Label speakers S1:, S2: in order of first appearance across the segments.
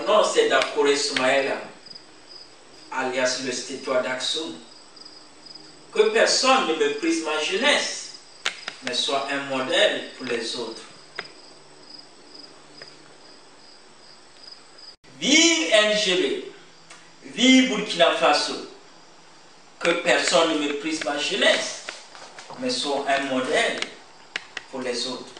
S1: nom c'est Dakore Soumaïla, alias le Stétois d'Aksum. Que personne ne méprise ma jeunesse, mais soit un modèle pour les autres. Vive NGB, vive Burkina Faso. Que personne ne méprise ma jeunesse, mais soit un modèle pour les autres.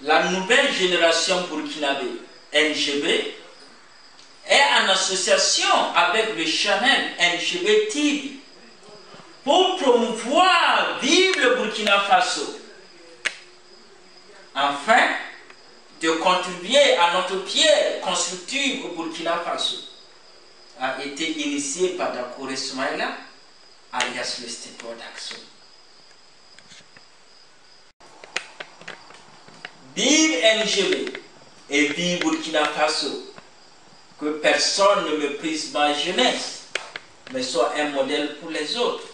S1: La nouvelle génération burkinabé, NGB, est en association avec le channel NGB TV pour promouvoir Vive le Burkina Faso, afin de contribuer à notre pierre constructive au Burkina Faso, a été initié par Dakore Soumaïla, alias le Stétois d'Aksum. Vive NGB et vive Burkina Faso. Que personne ne méprise ma jeunesse, mais soit un modèle pour les autres.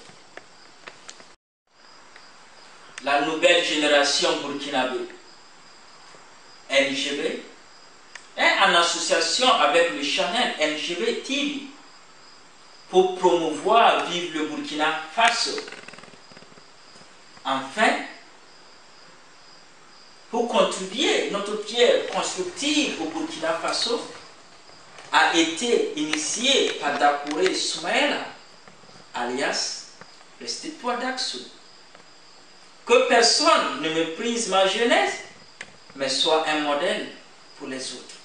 S1: La nouvelle génération burkinabé, NGB, est en association avec le channel NGB TV pour promouvoir Vive le Burkina Faso. Enfin, pour contribuer notre pierre constructive au Burkina Faso, a été initié par Dakore Soumaïla, alias le Stétois d'Aksum. Que personne ne méprise ma jeunesse, mais soit un modèle pour les autres.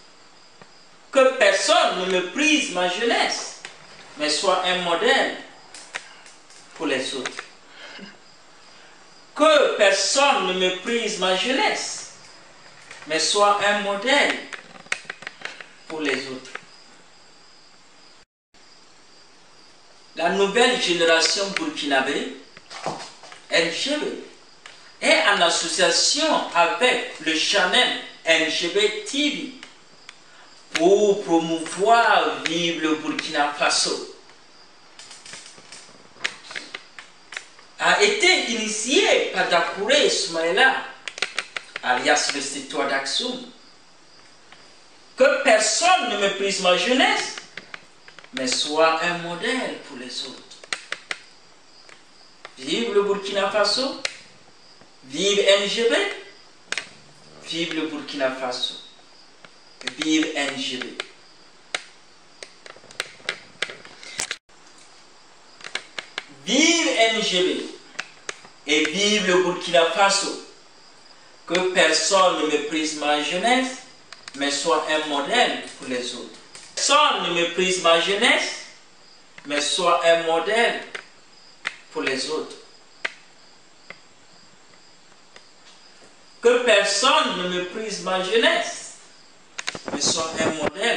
S1: Que personne ne méprise ma jeunesse, mais soit un modèle pour les autres. Que personne ne méprise ma jeunesse, mais soit un modèle pour les autres. La nouvelle génération burkinabé, NGB, est en association avec le channel NGB TV pour promouvoir Vive le Burkina Faso. A été initié par Dakore Soumaïla, alias le Stétois d'Aksum. Que personne ne méprise ma jeunesse, mais soit un modèle pour les autres. Vive le Burkina Faso, vive NGB, vive le Burkina Faso, vive NGB. Vive NGB et vive le Burkina Faso. Que personne ne méprise ma jeunesse, mais soit un modèle pour les autres. Personne ne méprise ma jeunesse, mais soit un modèle pour les autres. Que personne ne méprise ma jeunesse, mais soit un modèle